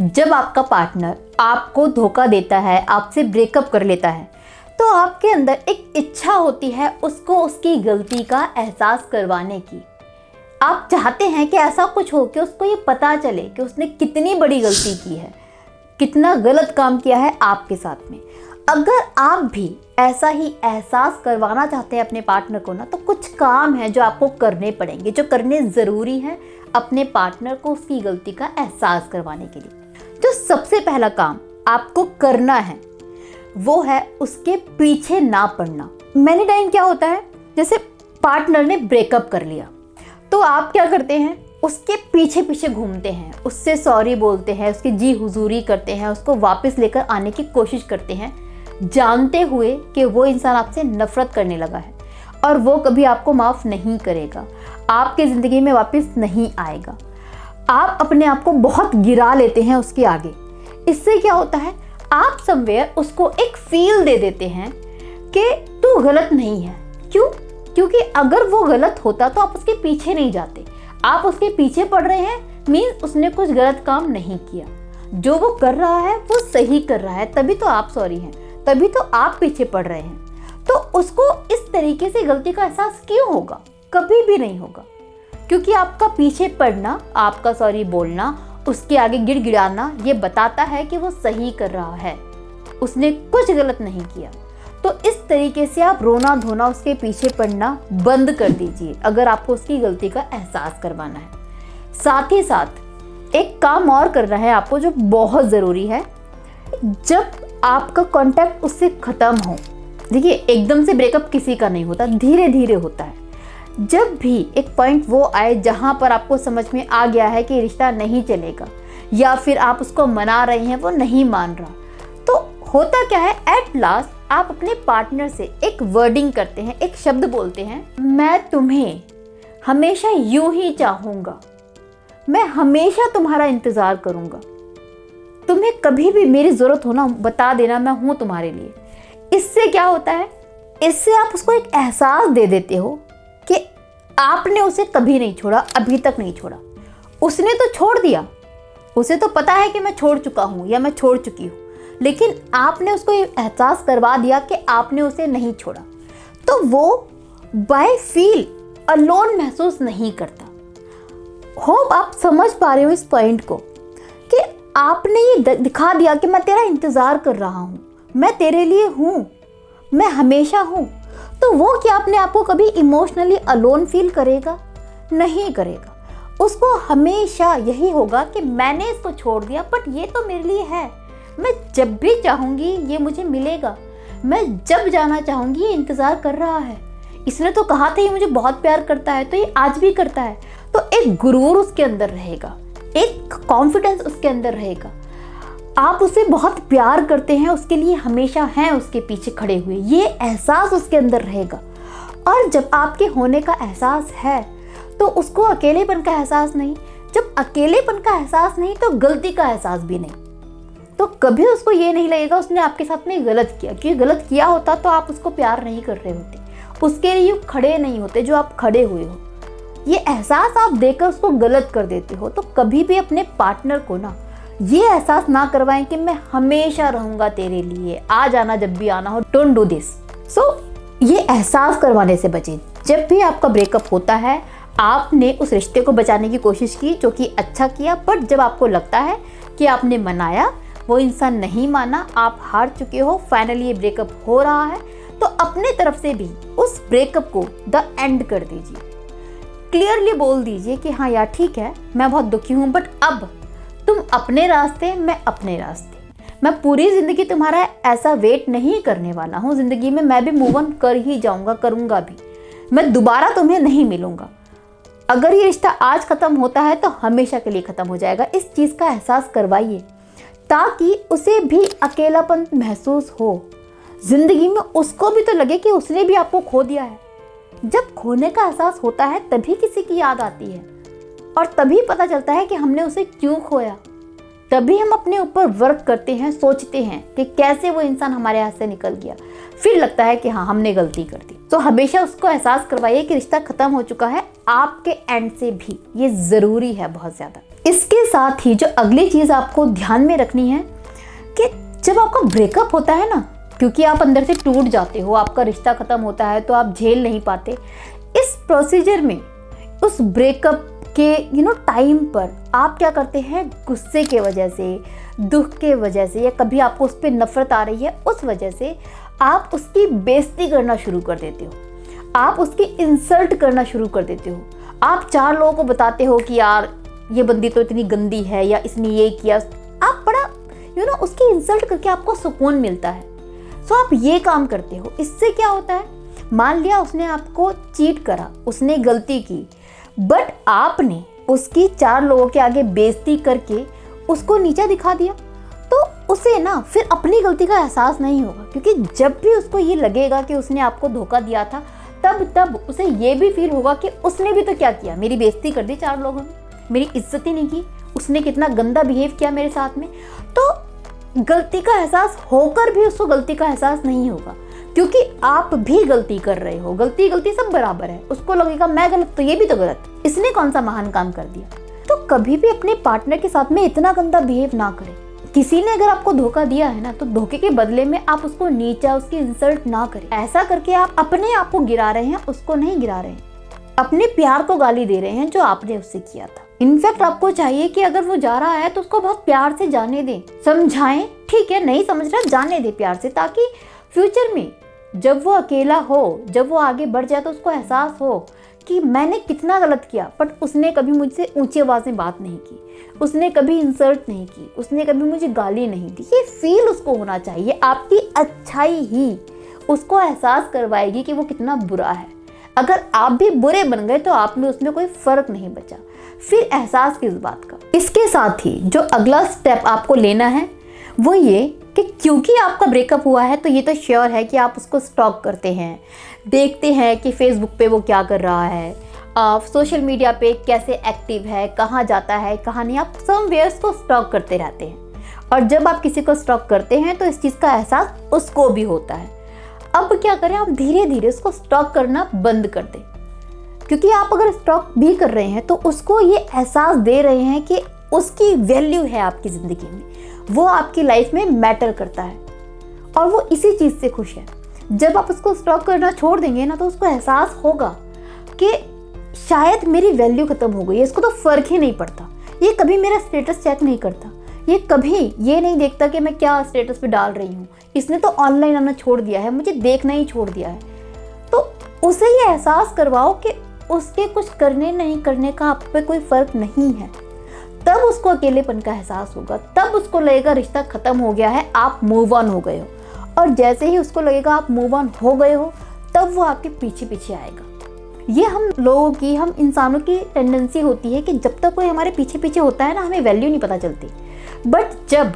जब आपका पार्टनर आपको धोखा देता है, आपसे ब्रेकअप कर लेता है, तो आपके अंदर एक इच्छा होती है उसको उसकी गलती का एहसास करवाने की। आप चाहते हैं कि ऐसा कुछ हो कि उसको ये पता चले कि उसने कितनी बड़ी गलती की है, कितना गलत काम किया है आपके साथ में। अगर आप भी ऐसा ही एहसास करवाना चाहते हैं अपने पार्टनर को ना, तो कुछ काम है जो आपको करने पड़ेंगे, जो करने ज़रूरी है अपने पार्टनर को उसकी गलती का एहसास करवाने के लिए। जो सबसे पहला काम आपको करना है वो है उसके पीछे ना पड़ना। मैनी टाइम क्या होता है, जैसे पार्टनर ने ब्रेकअप कर लिया तो आप क्या करते हैं, उसके पीछे पीछे घूमते हैं, उससे सॉरी बोलते हैं, उसकी जी हुजूरी करते हैं, उसको वापस लेकर आने की कोशिश करते हैं, जानते हुए कि वो इंसान आपसे नफरत करने लगा है और वो कभी आपको माफ़ नहीं करेगा, आपकी ज़िंदगी में वापस नहीं आएगा। आप अपने आप को बहुत गिरा लेते हैं उसके आगे। इससे क्या होता है, आप समवेयर उसको एक फील दे देते हैं कि तू गलत नहीं है। क्यों? क्योंकि अगर वो गलत होता तो आप उसके पीछे नहीं जाते। आप उसके पीछे पड़ रहे हैं मीन्स उसने कुछ गलत काम नहीं किया, जो वो कर रहा है वो सही कर रहा है, तभी तो आप सॉरी हैं, तभी तो आप पीछे पड़ रहे हैं। तो उसको इस तरीके से गलती का एहसास क्यों होगा? कभी भी नहीं होगा, क्योंकि आपका पीछे पड़ना, आपका सॉरी बोलना, उसके आगे गिड़गिड़ाना ये बताता है कि वो सही कर रहा है, उसने कुछ गलत नहीं किया। तो इस तरीके से आप रोना धोना, उसके पीछे पड़ना बंद कर दीजिए अगर आपको उसकी गलती का एहसास करवाना है। साथ ही साथ एक काम और करना है आपको जो बहुत ज़रूरी है। जब आपका कांटेक्ट उससे ख़त्म हो, देखिए एकदम से ब्रेकअप किसी का नहीं होता, धीरे धीरे होता है। जब भी एक पॉइंट वो आए जहाँ पर आपको समझ में आ गया है कि रिश्ता नहीं चलेगा, या फिर आप उसको मना रहे हैं वो नहीं मान रहा, तो होता क्या है, एट लास्ट आप अपने पार्टनर से एक वर्डिंग करते हैं, एक शब्द बोलते हैं, मैं तुम्हें हमेशा यूं ही चाहूँगा, मैं हमेशा तुम्हारा इंतज़ार करूँगा, तुम्हें कभी भी मेरी ज़रूरत हो ना बता देना, मैं हूँ तुम्हारे लिए। इससे क्या होता है, इससे आप उसको एक एहसास दे देते हो कि आपने उसे कभी नहीं छोड़ा, अभी तक नहीं छोड़ा। उसने तो छोड़ दिया, उसे तो पता है कि मैं छोड़ चुका हूँ या मैं छोड़ चुकी हूँ, लेकिन आपने उसको ये एहसास करवा दिया कि आपने उसे नहीं छोड़ा, तो वो बाय फील अलोन महसूस नहीं करता। होप आप समझ पा रहे हो इस पॉइंट को कि आपने ये दिखा दिया कि मैं तेरा इंतज़ार कर रहा हूँ, मैं तेरे लिए हूँ, मैं हमेशा हूँ। तो वो क्या अपने आप को कभी इमोशनली अलोन फील करेगा? नहीं करेगा। उसको हमेशा यही होगा कि मैंने इसको छोड़ दिया बट ये तो मेरे लिए है, मैं जब भी चाहूँगी ये मुझे मिलेगा, मैं जब जाना चाहूँगी ये इंतज़ार कर रहा है, इसने तो कहा था ये मुझे बहुत प्यार करता है तो ये आज भी करता है। तो एक गुरूर उसके अंदर रहेगा, एक कॉन्फिडेंस उसके अंदर रहेगा। आप उसे बहुत प्यार करते हैं, उसके लिए हमेशा हैं उसके पीछे खड़े हुए, ये एहसास उसके अंदर रहेगा। और जब आपके होने का एहसास है तो उसको अकेलेपन का एहसास नहीं, जब अकेलेपन का एहसास नहीं तो गलती का एहसास भी नहीं। तो कभी उसको ये नहीं लगेगा उसने आपके साथ में गलत किया, क्योंकि गलत किया होता तो आप उसको प्यार नहीं कर रहे होते, उसके लिए खड़े नहीं होते जो आप खड़े हुए हो। ये एहसास आप देकर उसको गलत कर देते हो। तो कभी भी अपने पार्टनर को ना ये एहसास ना करवाएं कि मैं हमेशा रहूँगा तेरे लिए, आ जाना जब भी आना हो, डोंट डू दिस। सो ये एहसास करवाने से बचें। जब भी आपका ब्रेकअप होता है, आपने उस रिश्ते को बचाने की कोशिश की, जो कि अच्छा किया, बट जब आपको लगता है कि आपने मनाया, वो इंसान नहीं माना, आप हार चुके हो, फाइनली ये ब्रेकअप हो रहा है, तो अपने तरफ से भी उस ब्रेकअप को द एंड कर दीजिए। क्लियरली बोल दीजिए कि हाँ यार ठीक है, मैं बहुत दुखी हूँ, बट अब तुम अपने रास्ते, मैं अपने रास्ते, मैं पूरी ज़िंदगी तुम्हारा ऐसा वेट नहीं करने वाला हूँ। ज़िंदगी में मैं भी मूव ऑन कर ही जाऊँगा, करूँगा भी, मैं दोबारा तुम्हें नहीं मिलूँगा। अगर ये रिश्ता आज ख़त्म होता है तो हमेशा के लिए ख़त्म हो जाएगा। इस चीज़ का एहसास करवाइए ताकि उसे भी अकेलापन महसूस हो, ज़िंदगी में उसको भी तो लगे कि उसने भी आपको खो दिया है। जब खोने का एहसास होता है तभी किसी की याद आती है और तभी पता चलता है कि हमने उसे क्यों खोया। तभी हम अपने ऊपर वर्क करते हैं, सोचते हैं कि कैसे वो इंसान हमारे हाथ से निकल गया, फिर लगता है कि हाँ हमने गलती कर दी। तो हमेशा उसको एहसास करवाइए कि रिश्ता खत्म हो चुका है, आपके एंड से भी। ये ज़रूरी है बहुत ज़्यादा। इसके साथ ही जो अगली चीज़ आपको ध्यान में रखनी है कि जब आपका ब्रेकअप होता है ना, क्योंकि आप अंदर से टूट जाते हो, आपका रिश्ता ख़त्म होता है तो आप झेल नहीं पाते, इस प्रोसीजर में उस ब्रेकअप के टाइम पर आप क्या करते हैं, गुस्से के वजह से, दुख के वजह से, या कभी आपको उस पर नफरत आ रही है उस वजह से आप उसकी बेइज्जती करना शुरू कर देते हो, आप उसकी इंसल्ट करना शुरू कर देते हो। आप 4 लोगों को बताते हो कि यार ये बंदी तो इतनी गंदी है, या इसने ये किया। आप बड़ा उसकी इंसल्ट करके आपको सुकून मिलता है। सो आप ये काम करते हो। इससे क्या होता है, मान लिया उसने आपको चीट करा, उसने गलती की, बट आपने उसकी 4 लोगों के आगे बेइज्जती करके उसको नीचा दिखा दिया, तो उसे ना फिर अपनी गलती का एहसास नहीं होगा। क्योंकि जब भी उसको ये लगेगा कि उसने आपको धोखा दिया था, तब उसे ये भी फील होगा कि उसने भी तो क्या किया, मेरी बेइज्जती कर दी 4 लोगों ने, मेरी इज्जत ही नहीं की, उसने कितना गंदा बिहेव किया मेरे साथ में। तो गलती का एहसास होकर भी उसको गलती का एहसास नहीं होगा, क्योंकि आप भी गलती कर रहे हो। गलती सब बराबर है। उसको लगेगा मैं गलत तो ये भी तो गलत, इसने कौन सा महान काम कर दिया। तो कभी भी अपने पार्टनर के साथ में इतना गंदा बिहेव ना करें। किसी ने अगर आपको धोखा दिया है ना, तो धोखे के बदले में आप उसको नीचा, उसकी इंसल्ट ना करें। ऐसा करके आप अपने आप को गिरा रहे हैं, उसको नहीं गिरा रहे हैं। अपने प्यार को गाली दे रहे हैं जो आपने उससे किया था। इनफैक्ट आपको चाहिए कि अगर वो जा रहा है तो उसको बहुत प्यार से जाने दें, समझाएं, ठीक है नहीं समझ रहा जाने दे प्यार से, ताकि फ्यूचर में जब वो अकेला हो, जब वो आगे बढ़ जाए तो उसको एहसास हो कि मैंने कितना गलत किया, बट उसने कभी मुझसे ऊंची आवाज़ में बात नहीं की, उसने कभी इंसल्ट नहीं की, उसने कभी मुझे गाली नहीं दी। ये फील उसको होना चाहिए। आपकी अच्छाई ही उसको एहसास करवाएगी कि वो कितना बुरा है। अगर आप भी बुरे बन गए तो आप में उसमें कोई फ़र्क नहीं बचा, फिर एहसास किस बात का। इसके साथ ही जो अगला स्टेप आपको लेना है वो ये कि क्योंकि आपका ब्रेकअप हुआ है तो ये तो श्योर है कि आप उसको स्टॉक करते हैं, देखते हैं कि फेसबुक पे वो क्या कर रहा है, सोशल मीडिया पे कैसे एक्टिव है, कहाँ जाता है कहाँ नहीं, आप समवेयर्स को स्टॉक करते रहते हैं। और जब आप किसी को स्टॉक करते हैं तो इस चीज़ का एहसास उसको भी होता है। अब क्या करें, आप धीरे धीरे उसको स्टॉक करना बंद कर दें, क्योंकि आप अगर स्टॉक भी कर रहे हैं तो उसको ये एहसास दे रहे हैं कि उसकी वैल्यू है आपकी ज़िंदगी में, वो आपकी लाइफ में मैटर करता है और वो इसी चीज़ से खुश है। जब आप उसको स्टॉक करना छोड़ देंगे ना, तो उसको एहसास होगा कि शायद मेरी वैल्यू ख़त्म हो गई है, इसको तो फ़र्क ही नहीं पड़ता, ये कभी मेरा स्टेटस चेक नहीं करता, ये कभी ये नहीं देखता कि मैं क्या स्टेटस पे डाल रही हूँ, इसने तो ऑनलाइन आना छोड़ दिया है, मुझे देखना ही छोड़ दिया है। तो उसे ये एहसास करवाओ कि उसके कुछ करने नहीं करने का आप पे कोई फ़र्क नहीं है। तब उसको अकेलेपन का एहसास होगा, तब उसको लगेगा रिश्ता ख़त्म हो गया है, आप मूव ऑन हो गए हो। और जैसे ही उसको लगेगा आप मूव ऑन हो गए हो, तब वो आपके पीछे पीछे आएगा। ये हम लोगों की, हम इंसानों की टेंडेंसी होती है कि जब तक कोई हमारे पीछे पीछे होता है ना, हमें वैल्यू नहीं पता चलती, बट जब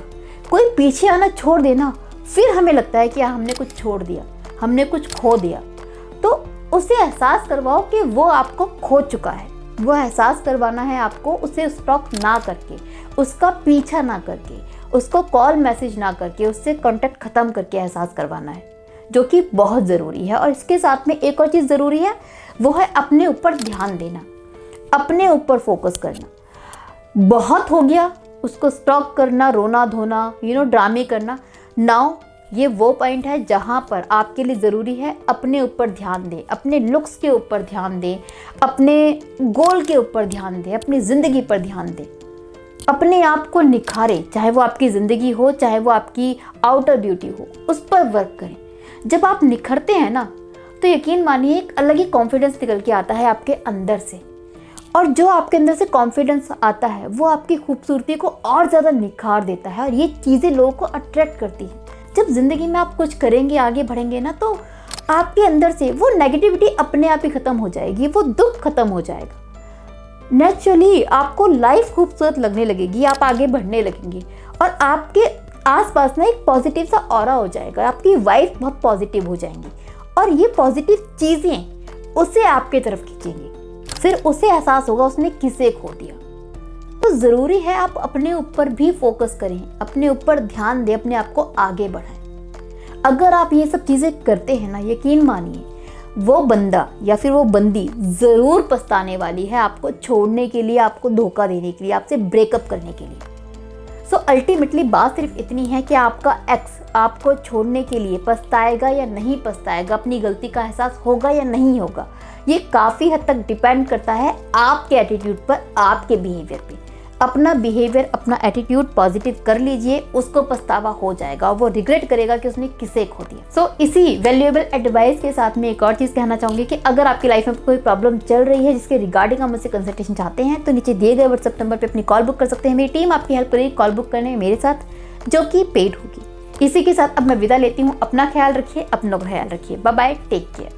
कोई पीछे आना छोड़ देना, फिर हमें लगता है कि हमने कुछ छोड़ दिया, हमने कुछ खो दिया। तो उसे एहसास करवाओ कि वो आपको खो चुका है। वो एहसास करवाना है आपको, उसे स्टॉक ना करके, उसका पीछा ना करके, उसको कॉल मैसेज ना करके, उससे कांटेक्ट ख़त्म करके एहसास करवाना है, जो कि बहुत ज़रूरी है। और इसके साथ में एक और चीज़ ज़रूरी है, वो है अपने ऊपर ध्यान देना, अपने ऊपर फोकस करना। बहुत हो गया उसको स्टॉक करना, रोना धोना, ड्रामे करना। नाउ ये वो पॉइंट है जहाँ पर आपके लिए ज़रूरी है अपने ऊपर ध्यान दें, अपने लुक्स के ऊपर ध्यान दें, अपने गोल के ऊपर ध्यान दें, अपनी ज़िंदगी पर ध्यान दें, अपने आप को निखारें, चाहे वो आपकी ज़िंदगी हो, चाहे वो आपकी आउटर ब्यूटी हो, उस पर वर्क करें। जब आप निखरते हैं ना, तो यकीन मानिए एक अलग ही कॉन्फिडेंस निकल के आता है आपके अंदर से। और जो आपके अंदर से कॉन्फिडेंस आता है वो आपकी खूबसूरती को और ज़्यादा निखार देता है, और ये चीज़ें लोगों को अट्रैक्ट करती हैं। जब ज़िंदगी में आप कुछ करेंगे, आगे बढ़ेंगे ना, तो आपके अंदर से वो नेगेटिविटी अपने आप ही ख़त्म हो जाएगी, वो दुख खत्म हो जाएगा। नेचुरली आपको लाइफ खूबसूरत लगने लगेगी, आप आगे बढ़ने लगेंगे, और आपके आसपास ना एक पॉजिटिव सा ऑरा हो जाएगा, आपकी वाइब बहुत पॉजिटिव हो जाएंगी, और ये पॉजिटिव चीज़ें उसे आपके तरफ खींचेंगी। फिर उसे एहसास होगा उसने किसे खो दिया। तो ज़रूरी है आप अपने ऊपर भी फोकस करें, अपने ऊपर ध्यान दें, अपने आप को आगे बढ़ाएं। अगर आप ये सब चीज़ें करते हैं ना, यकीन मानिए वो बंदा या फिर वो बंदी ज़रूर पछताने वाली है आपको छोड़ने के लिए, आपको धोखा देने के लिए, आपसे ब्रेकअप करने के लिए। सो अल्टीमेटली बात सिर्फ इतनी है कि आपका एक्स आपको छोड़ने के लिए पछताएगा या नहीं पछताएगा, अपनी गलती का एहसास होगा या नहीं होगा, ये काफ़ी हद तक डिपेंड करता है आपके एटीट्यूड पर, आपके बिहेवियर पे। अपना बिहेवियर, अपना एटीट्यूड पॉजिटिव कर लीजिए, उसको पछतावा हो जाएगा और वो रिग्रेट करेगा कि उसने किसे खो दिया। सो इसी वैल्यूएबल एडवाइस के साथ में एक और चीज़ कहना चाहूँगी कि अगर आपकी लाइफ में कोई प्रॉब्लम चल रही है जिसके रिगार्डिंग आप मुझसे कंसल्टेशन चाहते हैं तो नीचे दिए गए व्हाट्सएप नंबर पर अपनी कॉल बुक कर सकते हैं। मेरी टीम आपकी हेल्प करेगी कॉल बुक करने में मेरे साथ, जो कि पेड होगी। इसी के साथ अब मैं विदा लेती हूँ। अपना ख्याल रखिए, अपनों का ख्याल रखिए। Bye bye, take care.